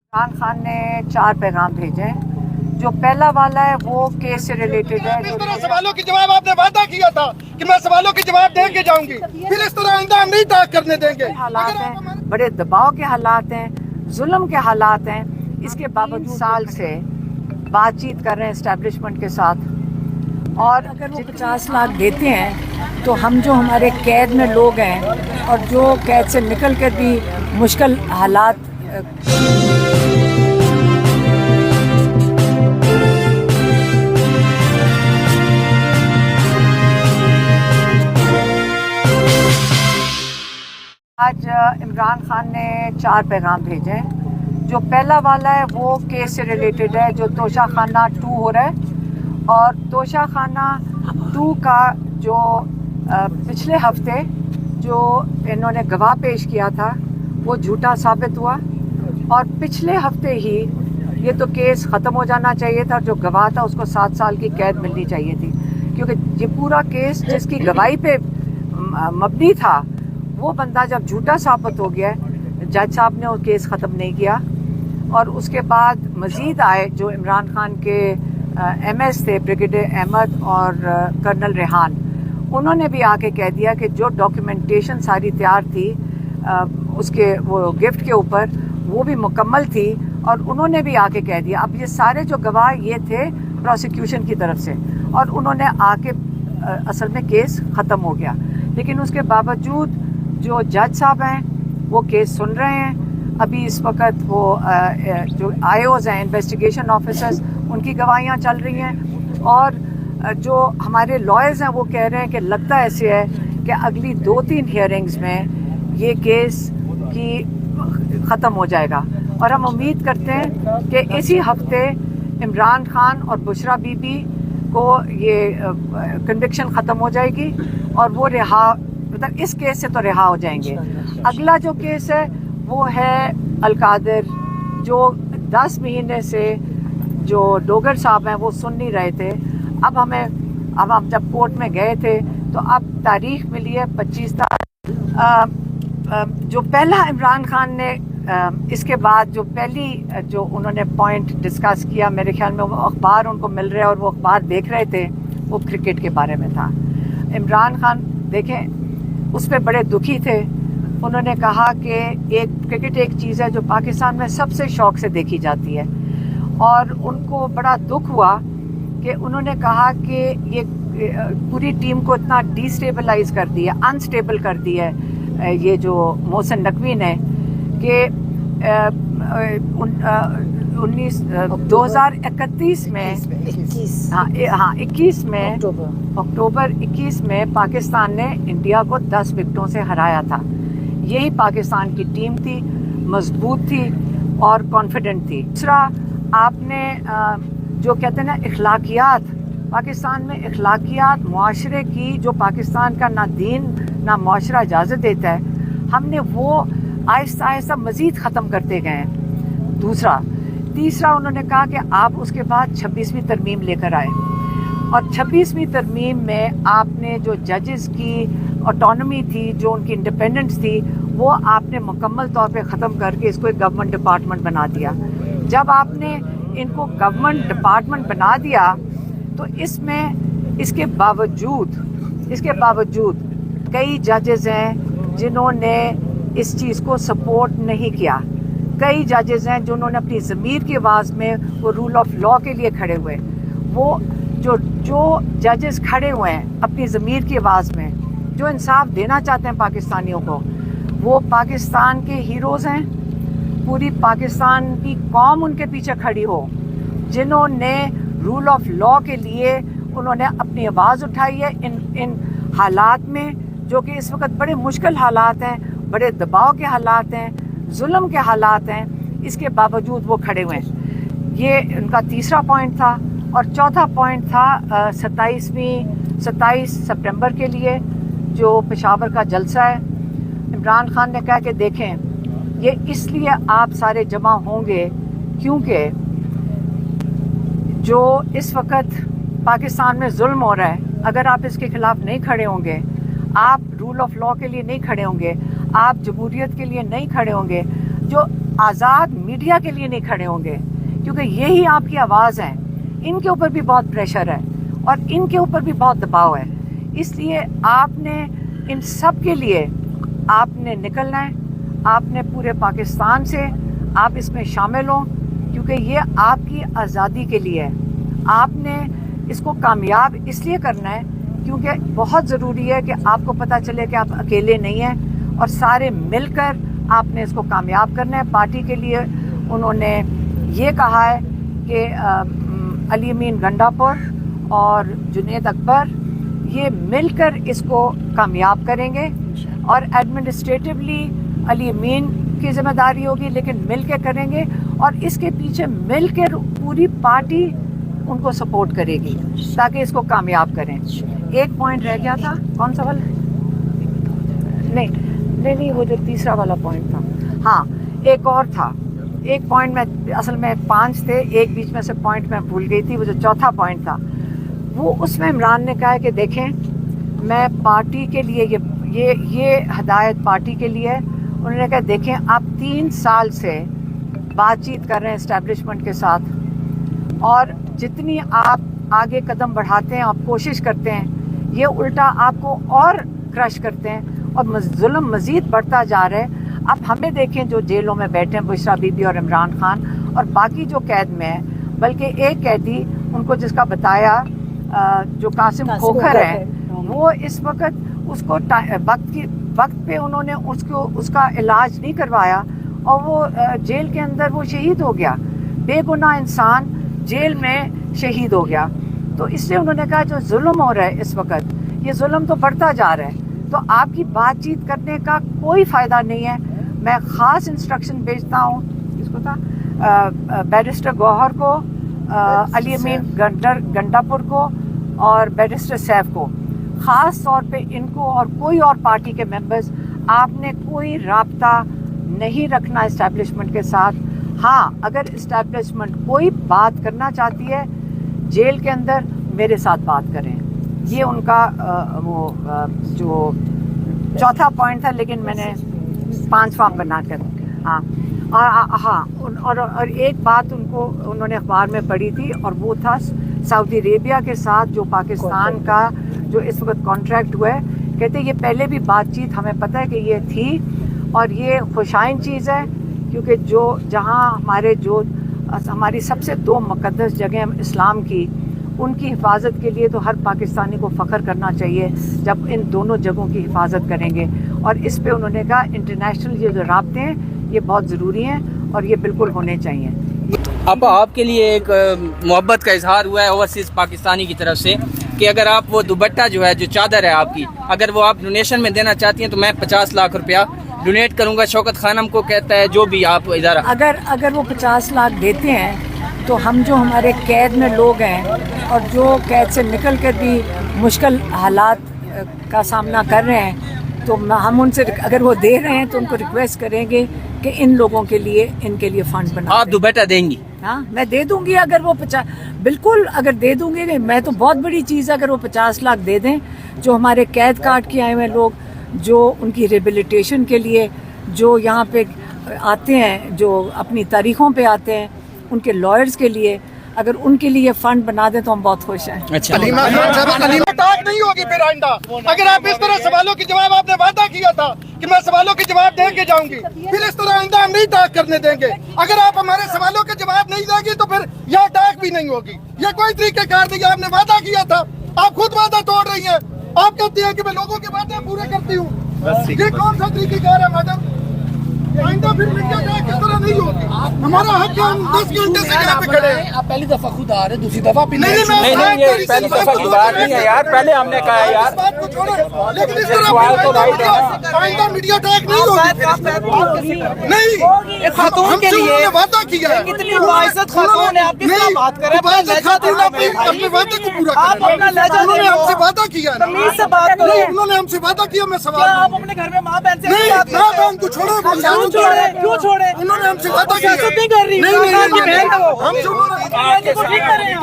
इमरान खान ने 4 पैगाम भेजे हैं। जो पहला वाला है वो केस से रिलेटेड है। इस तरह सवालों के जवाब आपने वादा किया था कि मैं सवालों के जवाब दे के जाऊंगी, फिर इस तरह आइंदा हम नहीं ताक करने देंगे। हालात हैं, बड़े दबाव के हालात हैं, जुल्म के हालात हैं। इसके बावजूद साल से बातचीत कर रहे हैं एस्टेब्लिशमेंट के साथ। और अगर वो 50 लाख देते हैं तो हम जो हमारे कैद में लोग हैं और जो कैद से निकल कर भी मुश्किल हालात आज इमरान खान ने 4 पैगाम भेजे हैं। जो पहला वाला है वो केस से रिलेटेड है, जो तोशा खाना 2 हो रहा है। और तोशा खाना 2 का जो पिछले हफ्ते जो इन्होंने गवाह पेश किया था वो झूठा साबित हुआ। और पिछले हफ्ते ही ये तो केस ख़त्म हो जाना चाहिए था। जो गवाह था उसको 7 साल की कैद मिलनी चाहिए थी, क्योंकि ये पूरा केस जिसकी गवाही पे मबनी था वो बंदा जब झूठा साबित हो गया, जज साहब ने वो केस ख़त्म नहीं किया। और उसके बाद मज़ीद आए जो इमरान खान के MS थे, ब्रिगेडियर अहमद और कर्नल रेहान, उन्होंने भी आके कह दिया कि जो डॉक्यूमेंटेशन सारी तैयार थी उसके वो गिफ्ट के ऊपर वो भी मुकम्मल थी। और उन्होंने भी आके कह दिया, अब ये सारे जो गवाह ये थे प्रोसिक्यूशन की तरफ से, और उन्होंने आके असल में केस ख़त्म हो गया। लेकिन उसके बावजूद जो जज साहब हैं वो केस सुन रहे हैं। अभी इस वक्त वो जो IOs हैं, इन्वेस्टिगेशन ऑफिसर्स, उनकी गवाहियाँ चल रही हैं। और जो हमारे लॉयर्स हैं वो कह रहे हैं कि लगता ऐसे है कि अगली 2-3 हियरिंग्स में ये केस की ख़त्म हो जाएगा। और हम उम्मीद करते हैं कि इसी हफ्ते इमरान खान और बुशरा बीबी को ये कन्विक्शन ख़त्म हो जाएगी और वो रिहा, मतलब इस केस से तो रिहा हो जाएंगे। अगला जो केस है वो है अलकादिर, जो 10 महीने से जो डोगर साहब हैं वो सुन नहीं रहे थे। अब हम जब कोर्ट में गए थे तो अब तारीख मिली है 25 तारीख। जो पहला इमरान खान ने इसके बाद जो पहली जो उन्होंने पॉइंट डिस्कस किया, मेरे ख्याल में वो अखबार उनको मिल रहे और वो अखबार देख रहे थे, वो क्रिकेट के बारे में था। इमरान खान देखें उस पर बड़े दुखी थे। उन्होंने कहा कि क्रिकेट एक चीज़ है जो पाकिस्तान में सबसे शौक़ से देखी जाती है। और उनको बड़ा दुख हुआ कि उन्होंने कहा कि ये पूरी टीम को इतना डिस्टेबलाइज कर दिया, अनस्टेबल कर दिया है ये जो मोहसिन नकवी ने, कि 2031 में 21 में अक्टूबर 21 में पाकिस्तान ने इंडिया को 10 विकेटों से हराया था। यही पाकिस्तान की टीम थी, मजबूत थी और कॉन्फिडेंट थी। दूसरा, आपने जो कहते हैं ना इखलाकियात, पाकिस्तान में इखलाकियात मुआशरे की जो पाकिस्तान का ना दीन ना मुआशरा इजाज़त देता है, हमने वो आहिस्ता आहिस्ता मज़ीद ख़त्म करते गए हैं। तीसरा उन्होंने कहा कि आप उसके बाद 26वीं तरमीम लेकर आए, और 26वीं तरमीम में आपने जो जजेस की ऑटोनमी थी, जो उनकी इंडिपेंडेंस थी, वो आपने मुकम्मल तौर पे ख़त्म करके इसको एक गवर्नमेंट डिपार्टमेंट बना दिया। जब आपने इनको गवर्नमेंट डिपार्टमेंट बना दिया तो इसके बावजूद कई जजेस हैं जिन्होंने इस चीज़ को सपोर्ट नहीं किया। कई जजेस हैं जिन्होंने अपनी ज़मीर की आवाज़ में वो रूल ऑफ लॉ के लिए खड़े हुए। वो जो जजेस खड़े हुए हैं अपनी ज़मीर की आवाज़ में, जो इंसाफ देना चाहते हैं पाकिस्तानियों को, वो पाकिस्तान के हीरोज़ हैं। पूरी पाकिस्तान की कौम उनके पीछे खड़ी हो, जिन्होंने रूल ऑफ लॉ के लिए उन्होंने अपनी आवाज़ उठाई है इन हालात में, जो कि इस वक्त बड़े मुश्किल हालात हैं, बड़े दबाव के हालात हैं, जुल्म के हालात हैं। इसके बावजूद वो खड़े हुए हैं। ये उनका तीसरा पॉइंट था। और चौथा पॉइंट था 27 सितंबर के लिए जो पेशावर का जलसा है। इमरान खान ने कहा कि देखें, ये इसलिए आप सारे जमा होंगे क्योंकि जो इस वक्त पाकिस्तान में जुल्म हो रहा है, अगर आप इसके खिलाफ नहीं खड़े होंगे, आप रूल ऑफ लॉ के लिए नहीं खड़े होंगे, आप जमहूरियत के लिए नहीं खड़े होंगे, जो आज़ाद मीडिया के लिए नहीं खड़े होंगे, क्योंकि यही आपकी आवाज़ है। इनके ऊपर भी बहुत प्रेशर है और इनके ऊपर भी बहुत दबाव है। इसलिए आपने इन सब के लिए आपने निकलना है, आपने पूरे पाकिस्तान से आप इसमें शामिल हों, क्योंकि ये आपकी आज़ादी के लिए है। आपने इसको कामयाब इसलिए करना है क्योंकि बहुत ज़रूरी है कि आपको पता चले कि आप अकेले नहीं हैं और सारे मिलकर आपने इसको कामयाब करना है। पार्टी के लिए उन्होंने ये कहा है कि अली अमीन गंडापुर और जुनेद अकबर ये मिलकर इसको कामयाब करेंगे और एडमिनिस्ट्रेटिवली अली अमीन की जिम्मेदारी होगी, लेकिन मिल के करेंगे और इसके पीछे मिल के पूरी पार्टी उनको सपोर्ट करेगी ताकि इसको कामयाब करें। एक पॉइंट रह गया था, कौन सा वाला? नहीं, वो जो तीसरा वाला पॉइंट था। हाँ, एक और था, एक पॉइंट में असल में 5 थे, एक बीच में से पॉइंट मैं भूल गई थी। वो जो चौथा पॉइंट था वो उसमें इमरान ने कहा है कि देखें, मैं पार्टी के लिए ये हदायत पार्टी के लिए है। उन्होंने कहा देखें, आप 3 साल से बातचीत कर रहे हैं इस्टेब्लिशमेंट के साथ और जितनी आप आगे कदम बढ़ाते हैं, आप कोशिश करते हैं, ये उल्टा आपको और क्रश करते हैं और जुल्म मज़ीद बढ़ता जा रहा है। आप हमें देखें जो जेलों में बैठे हैं, बुशरा बीबी और इमरान खान और बाकी जो कैद में हैं, बल्कि एक कैदी उनको जिसका बताया जो कासिम खोखर है, वो इस वक्त उसको वक्त पे उन्होंने उसका इलाज नहीं करवाया और वो जेल के अंदर वो शहीद हो गया। बेगुनाह इंसान जेल में शहीद हो गया। तो इसलिए उन्होंने कहा जो जुल्म हो रहा है इस वक्त, ये जुल्म तो बढ़ता जा रहा है, तो आपकी बातचीत करने का कोई फ़ायदा नहीं है। मैं ख़ास इंस्ट्रक्शन भेजता हूँ, इसको था बैरिस्टर गौहर को, अली अमीन गंडापुर को और बैरिस्टर सैफ को, ख़ास तौर पे इनको और कोई और पार्टी के मेंबर्स, आपने कोई राब्ता नहीं रखना इस्टेब्लिशमेंट के साथ। हाँ, अगर इस्टेब्लिशमेंट कोई बात करना चाहती है जेल के अंदर, मेरे साथ बात करें। ये उनका जो चौथा पॉइंट था, लेकिन मैंने 5वां बना कर और एक बात उन्होंने अखबार में पढ़ी थी और वो था सऊदी अरेबिया के साथ जो पाकिस्तान का जो इस वक्त कॉन्ट्रैक्ट हुआ है। कहते ये पहले भी बातचीत हमें पता है कि ये थी और ये खुशाइन चीज़ है, क्योंकि जहाँ हमारी सबसे 2 मुक़द्दस जगह इस्लाम की, उनकी हिफाजत के लिए तो हर पाकिस्तानी को फ़ख्र करना चाहिए जब इन दोनों जगहों की हिफाजत करेंगे। और इस पे उन्होंने कहा इंटरनेशनल ये जो राब्ते हैं ये बहुत ज़रूरी हैं और ये बिल्कुल होने चाहिए। आपके लिए एक मोहब्बत का इजहार हुआ है ओवरसीज़ पाकिस्तानी की तरफ से कि अगर आप वो दुपट्टा जो है, जो चादर है आपकी, अगर वो आप डोनेशन में देना चाहती हैं तो मैं 50 लाख रुपया डोनेट करूंगा। शौकत खानम को कहता है जो भी आप इदारा, अगर वो 50 लाख देते हैं तो हम जो हमारे कैद में लोग हैं और जो कैद से निकल कर भी मुश्किल हालात का सामना कर रहे हैं, तो हम उनसे, अगर वो दे रहे हैं तो उनको रिक्वेस्ट करेंगे कि इन लोगों के लिए, इनके लिए फंड बना। आप दुपट्टा देंगी? हाँ, मैं दे दूंगी। अगर वो 50, बिल्कुल अगर दे दूंगी। मैं तो बहुत बड़ी चीज़ है अगर वो 50 लाख दे दें। जो हमारे कैद काट के आए हुए लोग, जो उनकी रिहेबिलिटेशन के लिए जो यहाँ पे आते हैं, जो अपनी तारीखों पे आते हैं, उनके लॉयर्स के लिए, अगर उनके लिए फंड बना दें तो हम बहुत खुश हैं। अच्छा, अटैक नहीं होगी फिर आइंदा। अगर आप इस तरह सवालों के जवाब, आपने वादा किया था कि मैं सवालों के जवाब दे के जाऊंगी, फिर इस तरह आइंदा हम नहीं अटैक करने देंगे। अगर आप हमारे सवालों के जवाब नहीं देंगी तो फिर यह अटैक भी नहीं होगी। ये कोई तरीकेकार नहीं है। आपने वादा किया था, आप खुद वादा तोड़ रही हैं। आप कहती हैं कि मैं लोगों के वादे पूरे करती हूँ। ये कौन सा तरीकेकार है मैडम? आइंदा फिर मीडिया अटैक की तरह नहीं होगी। हमारा हक है, हम 10 घंटे से यहाँ पे खड़े हैं। आप पहली दफा खुद आ रहे, दूसरी दफा भी नहीं, ये पहली दफा की बात नहीं है यार। पहले हमने कहा है यार, लेकिन इस तरह आइंदा मीडिया अटैक नहीं होगी। नहीं, खातून के लिए वादा किया है। कितनी बाइज्जत खातून है, आप किसका बात कर रहे हैं? अपने वादे को पूरा आप अपना लहजा उन्होंने हमसे वादा किया है। तमीज से बात करो। उन्होंने हमसे वादा किया, मैं सवाल आप अपने घर में माँ बहन से नहीं, माँ बहन को छोड़ो। क्यों छोड़े? उन्होंने हमसे वादा किया। नहीं कर रही, नहीं, बहन है वो। हम ठीक कर रहे हैं।